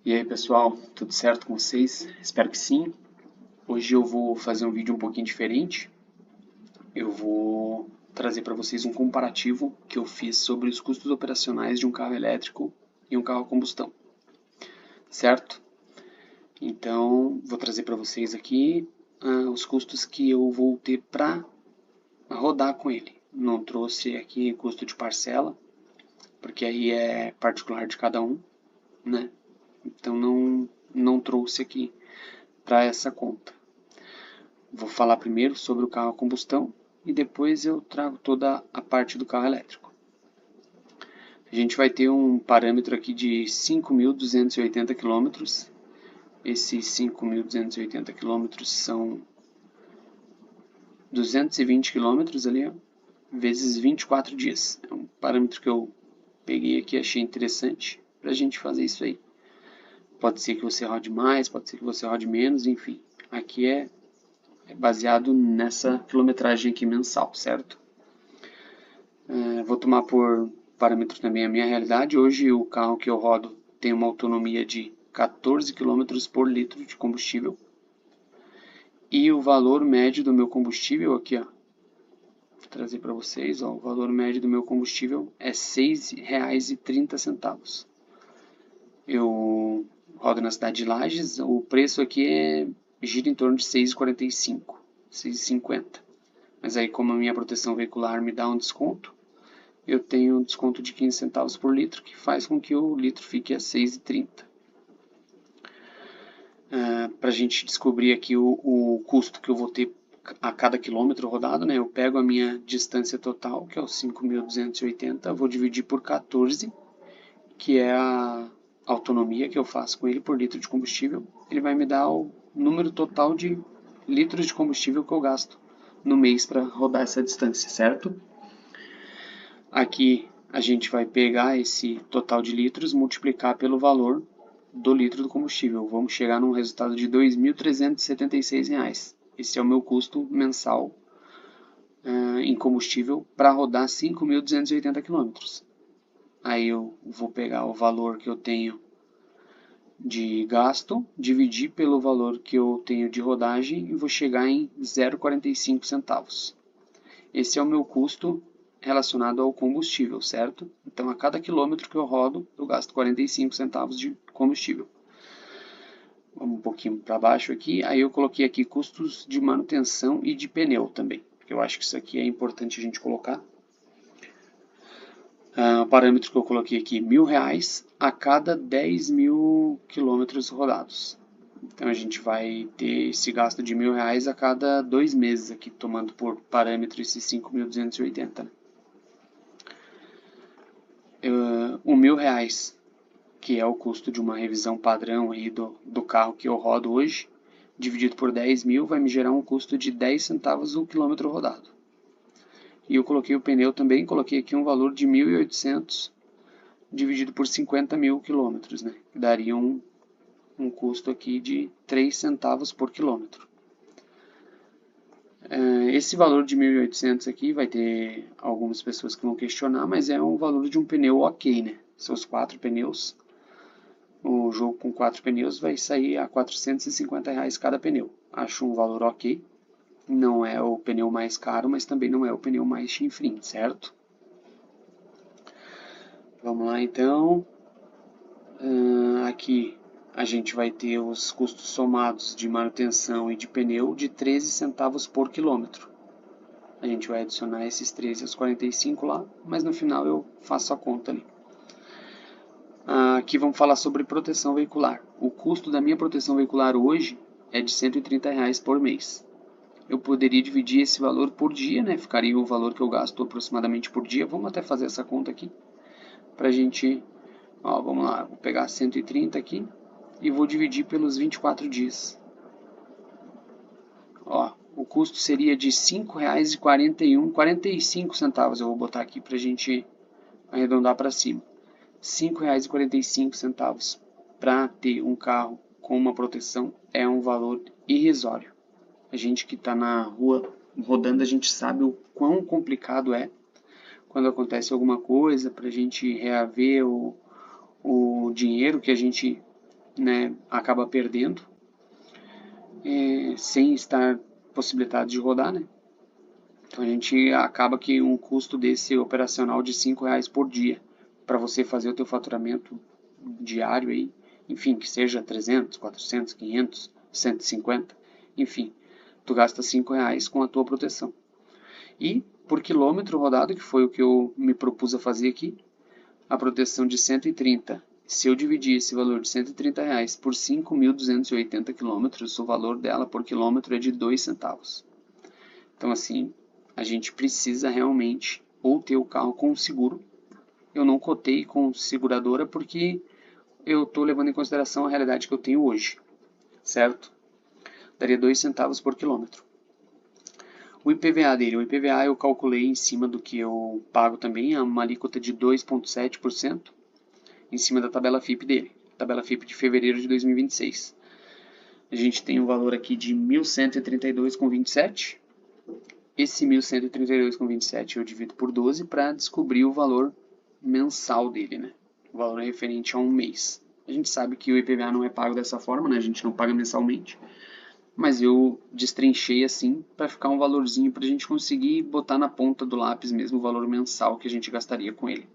E aí pessoal, tudo certo com vocês? Espero que sim. Hoje eu vou fazer um vídeo um pouquinho diferente. Eu vou trazer para vocês um comparativo que eu fiz sobre os custos operacionais de um carro elétrico e um carro a combustão, certo? Então, vou trazer para vocês aqui os custos que eu vou ter para rodar com ele. Não trouxe aqui custo de parcela, porque aí é particular de cada um, né? Então não trouxe aqui para essa conta. Vou falar primeiro sobre o carro a combustão e depois eu trago toda a parte do carro elétrico. A gente vai ter um parâmetro aqui de 5.280 km. Esses 5.280 km são 220 km ali, ó, vezes 24 dias. É um parâmetro que eu peguei aqui e achei interessante para a gente fazer isso aí. Pode ser que você rode mais, pode ser que você rode menos, enfim. Aqui é baseado nessa quilometragem aqui mensal, certo? Vou tomar por parâmetro também a minha realidade. Hoje o carro que eu rodo tem uma autonomia de 14 km por litro de combustível. E o valor médio do meu combustível aqui, ó, vou trazer para vocês, ó, o valor médio do meu combustível é R$ 6,30. Eu rodo na cidade de Lages, o preço aqui gira em torno de R$ 6,45, R$ 6,50. Mas aí como a minha proteção veicular me dá um desconto, eu tenho um desconto de 15 centavos por litro, que faz com que o litro fique a 6,30. Para a gente descobrir aqui o custo que eu vou ter a cada quilômetro rodado, né? Eu pego a minha distância total, que é os 5.280, vou dividir por 14, que é a autonomia que eu faço com ele por litro de combustível. Ele vai me dar o número total de litros de combustível que eu gasto no mês para rodar essa distância, certo? Aqui a gente vai pegar esse total de litros, multiplicar pelo valor do litro do combustível. Vamos chegar num resultado de R$ 2.376. Esse é o meu custo mensal em combustível para rodar 5.280 km. Aí eu vou pegar o valor que eu tenho de gasto, dividir pelo valor que eu tenho de rodagem e vou chegar em 0,45 centavos. Esse é o meu custo relacionado ao combustível, certo? Então, a cada quilômetro que eu rodo, eu gasto 45 centavos de combustível. Vamos um pouquinho para baixo aqui. Aí eu coloquei aqui custos de manutenção e de pneu também, porque eu acho que isso aqui é importante a gente colocar. O parâmetro que eu coloquei aqui, R$ 1.000 a cada 10.000 quilômetros rodados. Então a gente vai ter esse gasto de R$ 1.000 a cada 2 meses aqui, tomando por parâmetro esses 5.280. O R$ 1.000, que é o custo de uma revisão padrão aí do carro que eu rodo hoje, dividido por 10.000, vai me gerar um custo de 10 centavos o quilômetro rodado. E eu coloquei o pneu também, coloquei aqui um valor de 1.800 dividido por 50.000 quilômetros, né? Daria um custo aqui de 3 centavos por quilômetro. Esse valor de 1.800 aqui vai ter algumas pessoas que vão questionar, mas é um valor de um pneu ok, né? Seus 4 pneus. O jogo com 4 pneus vai sair a R$ 450 cada pneu. Acho um valor ok. Não é o pneu mais caro, mas também não é o pneu mais chinfrim, certo? Vamos lá então. Aqui a gente vai ter os custos somados de manutenção e de pneu de 13 centavos por quilômetro. A gente vai adicionar esses 13 aos 45 lá, mas no final eu faço a conta ali. Aqui vamos falar sobre proteção veicular. O custo da minha proteção veicular hoje é de R$ 130 por mês. Eu poderia dividir esse valor por dia, né? Ficaria o valor que eu gasto aproximadamente por dia. Vamos até fazer essa conta aqui para a gente... Ó, vamos lá, vou pegar 130 aqui e vou dividir pelos 24 dias. Ó, o custo seria de R$ 5,45 eu vou botar aqui para a gente arredondar para cima. R$ 5,45 para ter um carro com uma proteção é um valor irrisório. A gente que está na rua rodando, a gente sabe o quão complicado é quando acontece alguma coisa para a gente reaver o dinheiro que a gente né, acaba perdendo, sem estar possibilitado de rodar, né? Então a gente acaba que um custo desse operacional de R$ 5 por dia para você fazer o teu faturamento diário aí, enfim, que seja 300, 400, 500, 150, enfim, tu gasta R$ 5 com a tua proteção. E por quilômetro rodado, que foi o que eu me propus a fazer aqui, a proteção de 130. Se eu dividir esse valor de R$ 130 por 5.280 quilômetros, o valor dela por quilômetro é de 2 centavos. Então, assim, a gente precisa realmente ou ter o carro com seguro. Eu não cotei com seguradora porque eu estou levando em consideração a realidade que eu tenho hoje, certo? Daria 2 centavos por quilômetro. O IPVA dele, o IPVA eu calculei em cima do que eu pago também, é uma alíquota de 2,7%, em cima da tabela FIP dele, tabela FIP de fevereiro de 2026. A gente tem um valor aqui de 1.132,27. Esse 1.132,27 eu divido por 12 para descobrir o valor mensal dele, né? O valor referente a um mês. A gente sabe que o IPVA não é pago dessa forma, né? A gente não paga mensalmente. Mas eu destrinchei assim para ficar um valorzinho para a gente conseguir botar na ponta do lápis mesmo o valor mensal que a gente gastaria com ele.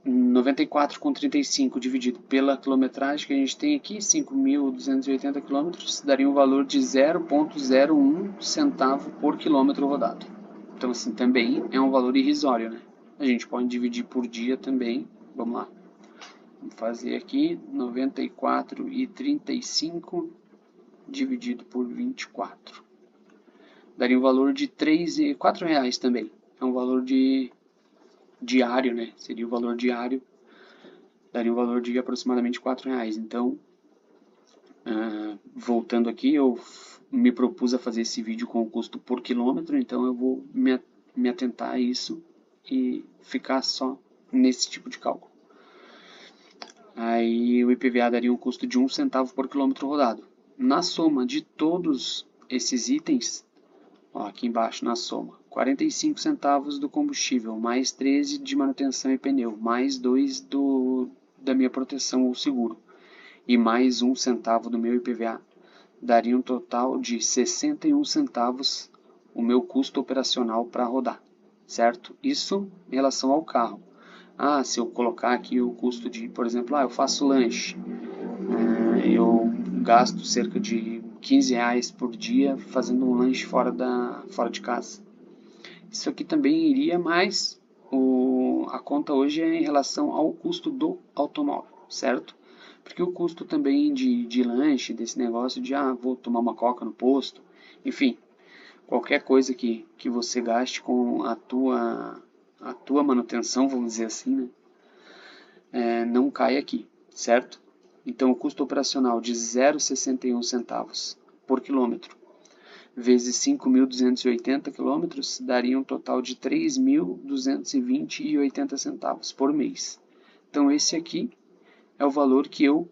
94,35 dividido pela quilometragem que a gente tem aqui, 5.280 km, daria um valor de 0,01 centavo por quilômetro rodado. Então, assim, também é um valor irrisório, né? A gente pode dividir por dia também. Vamos lá. Vamos fazer aqui 94,35 dividido por 24. Daria um valor de R$ 4 também. É um valor de diário, né? Seria o valor diário. Daria um valor de aproximadamente R$ 4. Então, voltando aqui, eu me propus a fazer esse vídeo com o custo por quilômetro, então eu vou me atentar a isso e ficar só nesse tipo de cálculo. Aí o IPVA daria um custo de 1 centavo por quilômetro rodado. Na soma de todos esses itens, ó, aqui embaixo na soma, 45 centavos do combustível, mais 13 de manutenção e pneu, mais 2 da minha proteção ou seguro, e mais 1 centavo do meu IPVA, daria um total de 61 centavos o meu custo operacional para rodar, certo? Isso em relação ao carro. Se eu colocar aqui o custo de, por exemplo, eu faço lanche, eu gasto cerca de R$ 15 por dia fazendo um lanche fora de casa. Isso aqui também iria, mas a conta hoje é em relação ao custo do automóvel, certo? Porque o custo também de lanche, desse negócio de, vou tomar uma coca no posto, enfim, qualquer coisa que você gaste com a tua manutenção, vamos dizer assim, né, não cai aqui, certo? Então, o custo operacional de 0,61 centavos por quilômetro vezes 5.280 quilômetros daria um total de 3.220,80 centavos por mês. Então, esse aqui é o valor que eu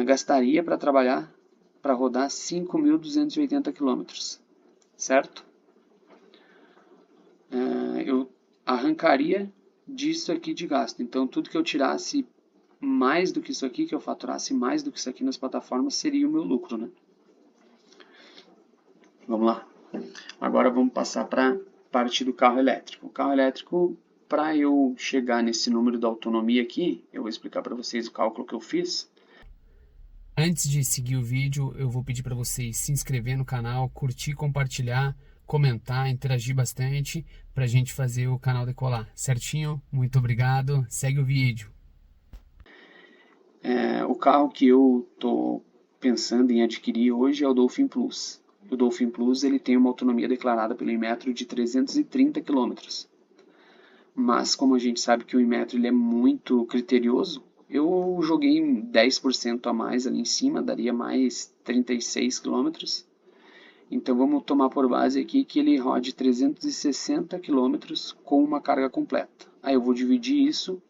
gastaria para trabalhar, para rodar 5.280 quilômetros, certo? Eu arrancaria disso aqui de gasto. Então, tudo que eu tirasse mais do que isso aqui, que eu faturasse mais do que isso aqui nas plataformas, seria o meu lucro, né? Vamos lá. Agora vamos passar para a parte do carro elétrico. O carro elétrico, para eu chegar nesse número da autonomia aqui, eu vou explicar para vocês o cálculo que eu fiz. Antes de seguir o vídeo, eu vou pedir para vocês se inscrever no canal, curtir, compartilhar, comentar, interagir bastante para a gente fazer o canal decolar. Certinho? Muito obrigado. Segue o vídeo. O carro que eu estou pensando em adquirir hoje é o Dolphin Plus. O Dolphin Plus ele tem uma autonomia declarada pelo Inmetro de 330 km. Mas como a gente sabe que o Inmetro ele é muito criterioso, eu joguei 10% a mais ali em cima, daria mais 36 km. Então vamos tomar por base aqui que ele rode 360 km com uma carga completa. Aí eu vou dividir isso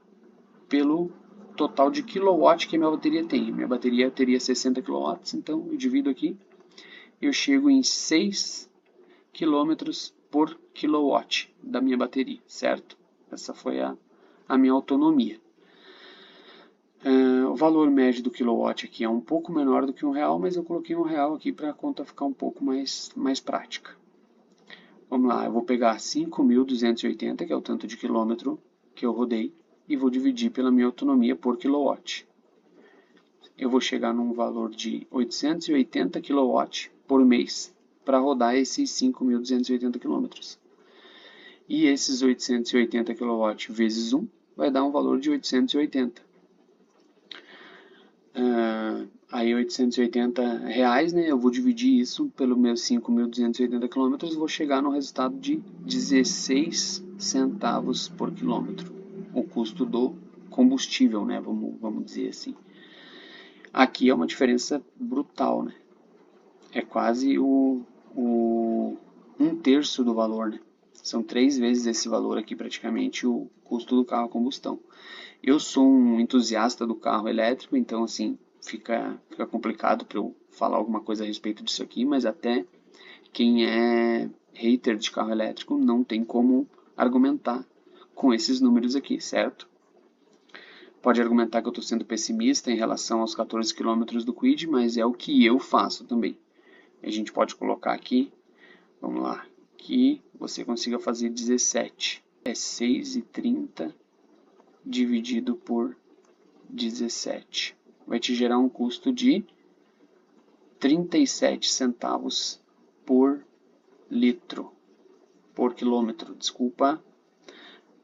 pelo total de kilowatt que a minha bateria tem. Minha bateria teria 60 kW, então eu divido aqui, eu chego em 6 km por kilowatt da minha bateria, certo? Essa foi a minha autonomia. valor médio do quilowatt aqui é um pouco menor do que R$1, mas eu coloquei R$1 aqui para a conta ficar um pouco mais prática. Vamos lá, eu vou pegar 5.280, que é o tanto de quilômetro que eu rodei, e vou dividir pela minha autonomia por quilowatt. Eu vou chegar num valor de 880 kW por mês para rodar esses 5.280 km. E esses 880 kW vezes 1 vai dar um valor de 880. Aí 880 reais, né? Eu vou dividir isso pelos meus 5.280 km e vou chegar no resultado de 16 centavos por quilômetro. O custo do combustível, né? Vamos dizer assim. Aqui é uma diferença brutal, né? É quase um terço do valor, né? São 3 vezes esse valor aqui, praticamente, o custo do carro a combustão. Eu sou um entusiasta do carro elétrico, então, assim, fica complicado para eu falar alguma coisa a respeito disso aqui, mas até quem é hater de carro elétrico não tem como argumentar com esses números aqui, certo? Pode argumentar que eu estou sendo pessimista em relação aos 14 km do Kwid, mas é o que eu faço também. A gente pode colocar aqui, vamos lá, que você consiga fazer 17. É 6,30 dividido por 17. Vai te gerar um custo de 37 centavos por litro, por quilômetro, desculpa.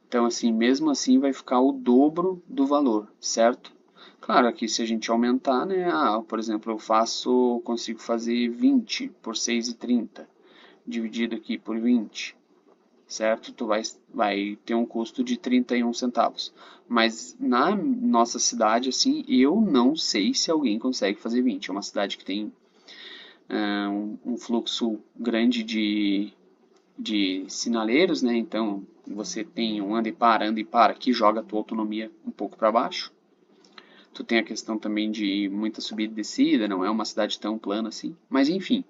Então, assim, mesmo assim vai ficar o dobro do valor, certo? Claro, aqui se a gente aumentar, né? Por exemplo, eu consigo fazer 20 por 6,30 dividido aqui por 20, certo? Tu vai ter um custo de 31 centavos. Mas na nossa cidade, assim, eu não sei se alguém consegue fazer 20. É uma cidade que tem um fluxo grande de sinaleiros, né? Então você tem um anda e para, que joga a tua autonomia um pouco para baixo. Tu tem a questão também de muita subida e descida, não é uma cidade tão plana assim. Mas enfim,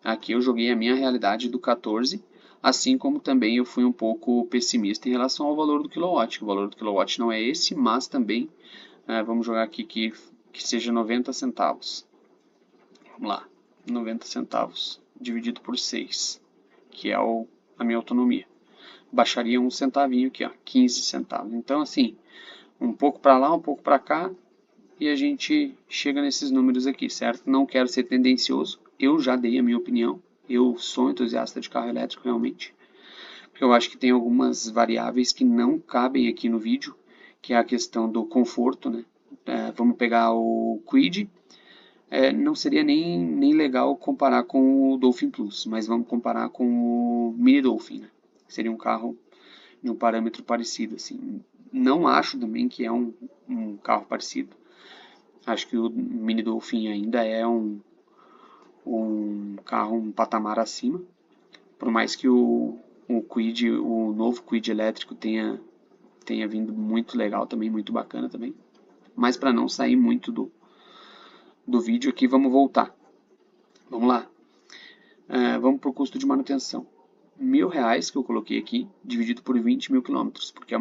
aqui eu joguei a minha realidade do 14, assim como também eu fui um pouco pessimista em relação ao valor do quilowatt. O valor do quilowatt não é esse, mas também vamos jogar aqui que seja 90 centavos. Vamos lá, 90 centavos dividido por 6, que é a minha autonomia. Baixaria um centavinho aqui, ó, 15 centavos. Então, assim, um pouco para lá, um pouco para cá, e a gente chega nesses números aqui, certo? Não quero ser tendencioso, eu já dei a minha opinião, eu sou entusiasta de carro elétrico realmente, porque eu acho que tem algumas variáveis que não cabem aqui no vídeo, que é a questão do conforto, né? Vamos pegar o Kwid, não seria nem legal comparar com o Dolphin Plus, mas vamos comparar com o Mini Dolphin, né? Seria um carro de um parâmetro parecido, assim. Não acho também que é um carro parecido. Acho que o Mini Dolphin ainda é um carro um patamar acima. Por mais que o novo Kwid elétrico tenha vindo muito legal também, muito bacana também. Mas para não sair muito do vídeo aqui, vamos voltar. Vamos lá. Vamos para o custo de manutenção. R$1.000 que eu coloquei aqui, dividido por 20 mil quilômetros, porque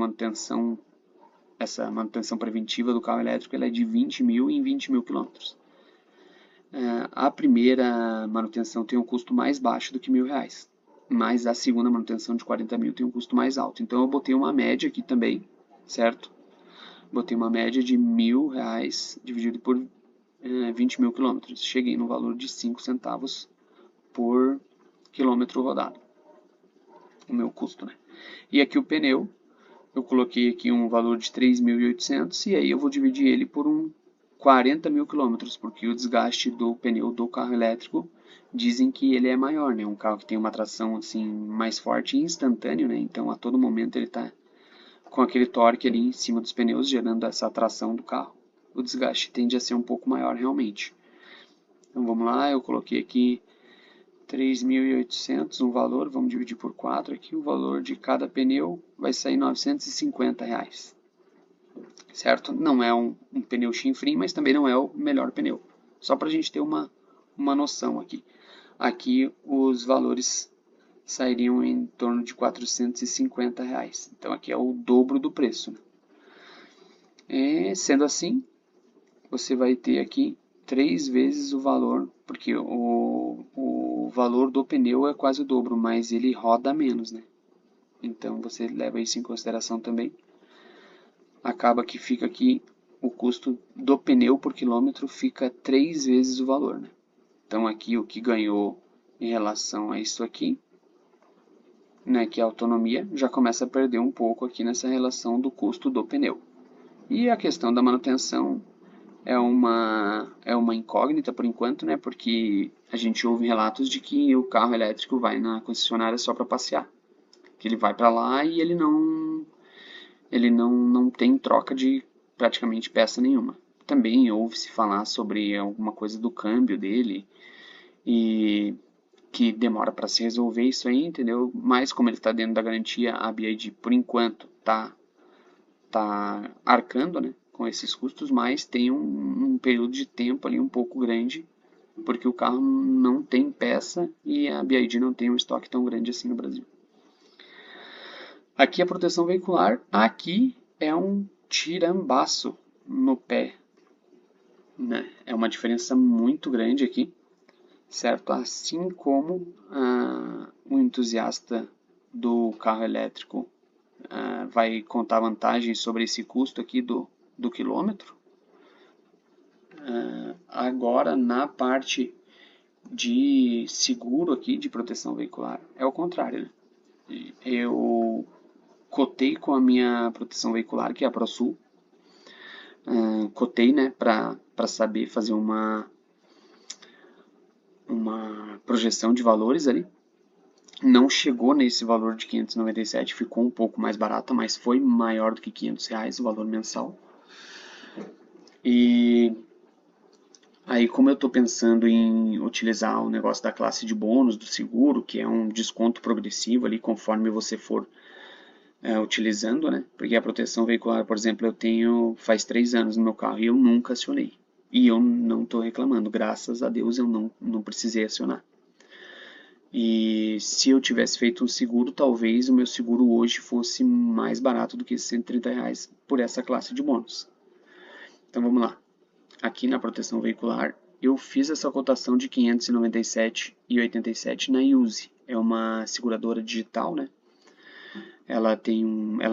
essa manutenção preventiva do carro elétrico ela é de 20 mil em 20 mil quilômetros. A primeira manutenção tem um custo mais baixo do que R$1.000, mas a segunda manutenção de 40 mil tem um custo mais alto. Então eu botei uma média aqui também, certo? Botei uma média de R$1.000 dividido por 20 mil quilômetros. Cheguei no valor de 5 centavos por quilômetro rodado. O meu custo, né? E aqui o pneu, eu coloquei aqui um valor de 3.800 e aí eu vou dividir ele por 40 mil quilômetros, porque o desgaste do pneu do carro elétrico dizem que ele é maior, né? Um carro que tem uma tração assim mais forte e instantâneo, né? Então a todo momento ele está com aquele torque ali em cima dos pneus, gerando essa tração do carro. O desgaste tende a ser um pouco maior realmente. Então vamos lá, eu coloquei aqui 3.800, um valor, vamos dividir por 4 aqui, o valor de cada pneu vai sair R$950, certo? Não é um pneu chinfrim, mas também não é o melhor pneu, só para a gente ter uma noção aqui. Aqui os valores sairiam em torno de R$450, então aqui é o dobro do preço, né? Sendo assim, você vai ter aqui 3 vezes o valor, porque o valor do pneu é quase o dobro, mas ele roda menos, né? Então você leva isso em consideração também. Acaba que fica aqui o custo do pneu por quilômetro fica 3 vezes o valor, né? Então aqui o que ganhou em relação a isso aqui, né, que é a autonomia, já começa a perder um pouco aqui nessa relação do custo do pneu. E a questão da manutenção é uma incógnita por enquanto, né, porque a gente ouve relatos de que o carro elétrico vai na concessionária só para passear, que ele vai para lá e ele não tem troca de praticamente peça nenhuma. Também ouve-se falar sobre alguma coisa do câmbio dele e que demora para se resolver isso aí, entendeu? Mas como ele está dentro da garantia, a BYD por enquanto tá arcando, né, com esses custos, mas tem um período de tempo ali um pouco grande, porque o carro não tem peça e a BYD não tem um estoque tão grande assim no Brasil. Aqui a proteção veicular, aqui é um tirambaço no pé, né? É uma diferença muito grande aqui, certo? Assim como o entusiasta do carro elétrico vai contar vantagens sobre esse custo aqui do quilômetro. Agora, na parte de seguro aqui, de proteção veicular, é o contrário, né? Eu cotei com a minha proteção veicular, que é a ProSul. Cotei, né, para saber fazer uma projeção de valores ali. Não chegou nesse valor de 597, ficou um pouco mais barata, mas foi maior do que R$500 o valor mensal. E aí, como eu estou pensando em utilizar o negócio da classe de bônus do seguro, que é um desconto progressivo ali conforme você for utilizando, né? Porque a proteção veicular, por exemplo, eu tenho faz 3 anos no meu carro e eu nunca acionei. E eu não estou reclamando, graças a Deus eu não precisei acionar. E se eu tivesse feito um seguro, talvez o meu seguro hoje fosse mais barato do que R$130 por essa classe de bônus. Então vamos lá. Aqui na proteção veicular, eu fiz essa cotação de 597,87 na Yuzi. É uma seguradora digital, né? Ela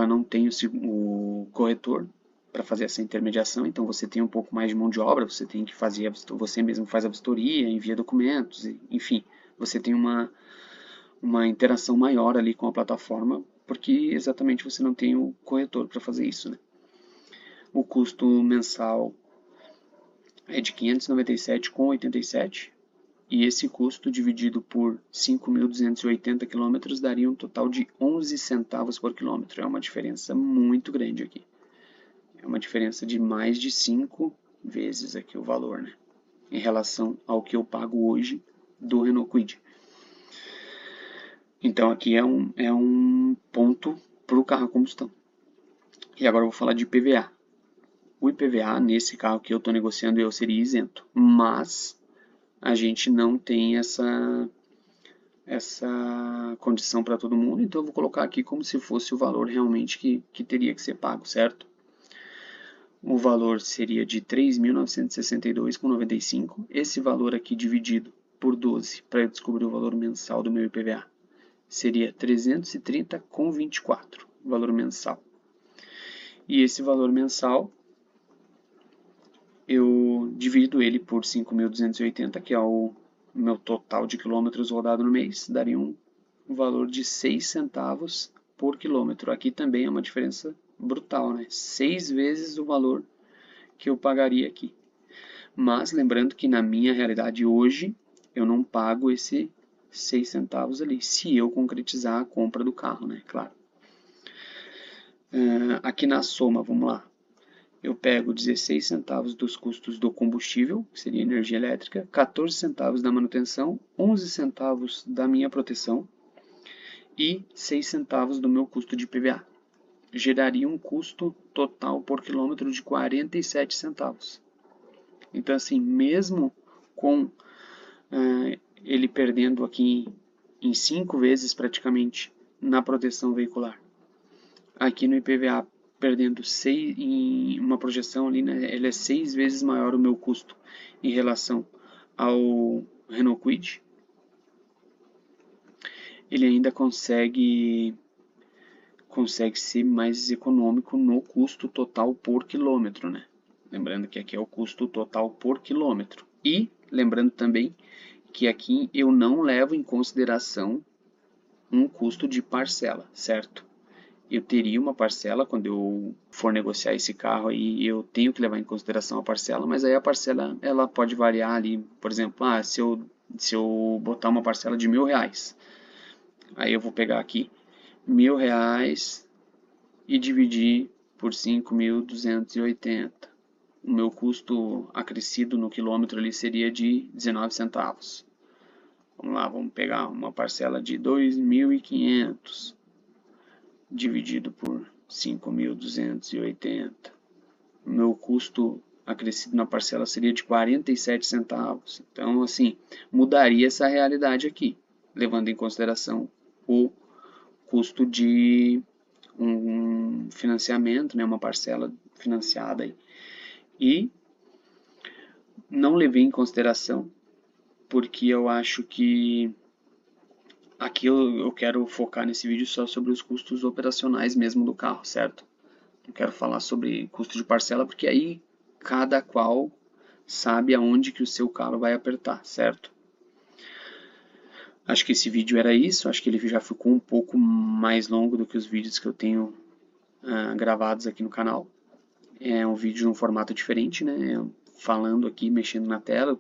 não tem o corretor para fazer essa intermediação, então você tem um pouco mais de mão de obra, você tem que fazer, você mesmo faz a vistoria, envia documentos, enfim, você tem uma interação maior ali com a plataforma, porque exatamente você não tem o corretor para fazer isso, né? O custo mensal é de 597,87 e esse custo dividido por 5.280 km daria um total de 11 centavos por quilômetro. É uma diferença muito grande aqui. É uma diferença de mais de 5 vezes aqui o valor, né? Em relação ao que eu pago hoje do Renault Kwid. Então aqui é um ponto para o carro a combustão. E agora eu vou falar de IPVA. O IPVA, nesse carro que eu estou negociando, eu seria isento. Mas a gente não tem essa condição para todo mundo, então eu vou colocar aqui como se fosse o valor realmente que teria que ser pago, certo? O valor seria de R$ 3.962,95. Esse valor aqui dividido por 12, para eu descobrir o valor mensal do meu IPVA, seria R$ 330,24, valor mensal. E esse valor mensal, eu divido ele por 5.280, que é o meu total de quilômetros rodados no mês, daria um valor de 6 centavos por quilômetro. Aqui também é uma diferença brutal, né? 6 vezes o valor que eu pagaria aqui. Mas lembrando que na minha realidade hoje, eu não pago esse 6 centavos ali, se eu concretizar a compra do carro, né? Claro. Aqui na soma, vamos lá. Eu pego 16 centavos dos custos do combustível, que seria energia elétrica, 14 centavos da manutenção, 11 centavos da minha proteção e 6 centavos do meu custo de IPVA. Geraria um custo total por quilômetro de 47 centavos. Então, assim, mesmo com ele perdendo aqui em 5 vezes praticamente na proteção veicular, aqui no IPVA perdendo em uma projeção ali, né, ele é 6 vezes maior o meu custo em relação ao Renault Kwid. Ele ainda consegue ser mais econômico no custo total por quilômetro, né? Lembrando que aqui é o custo total por quilômetro. E lembrando também que aqui eu não levo em consideração um custo de parcela, certo? Eu teria uma parcela quando eu for negociar esse carro aí, eu tenho que levar em consideração a parcela, mas aí a parcela ela pode variar ali, por exemplo, se eu botar uma parcela de R$1.000, aí eu vou pegar aqui R$1.000 e dividir por 5.280. O meu custo acrescido no quilômetro ali seria de 19 centavos. Vamos lá, vamos pegar uma parcela de 2.500 dividido por 5.280. O meu custo acrescido na parcela seria de 47 centavos. Então, assim, mudaria essa realidade aqui, levando em consideração o custo de um financiamento, né, uma parcela financiada aí. E não levei em consideração porque eu acho que aqui eu quero focar nesse vídeo só sobre os custos operacionais mesmo do carro, certo? Não quero falar sobre custo de parcela porque aí cada qual sabe aonde que o seu carro vai apertar, certo? Acho que esse vídeo era isso, acho que ele já ficou um pouco mais longo do que os vídeos que eu tenho gravados aqui no canal. É um vídeo num formato diferente, né? Falando aqui, mexendo na tela.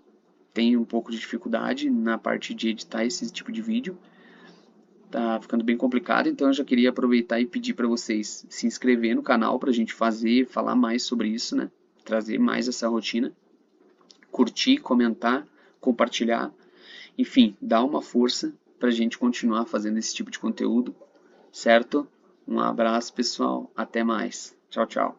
Tenho um pouco de dificuldade na parte de editar esse tipo de vídeo. Tá ficando bem complicado, então eu já queria aproveitar e pedir para vocês se inscrever no canal para a gente falar mais sobre isso, né? Trazer mais essa rotina. Curtir, comentar, compartilhar. Enfim, dar uma força para a gente continuar fazendo esse tipo de conteúdo, certo? Um abraço, pessoal. Até mais. Tchau, tchau.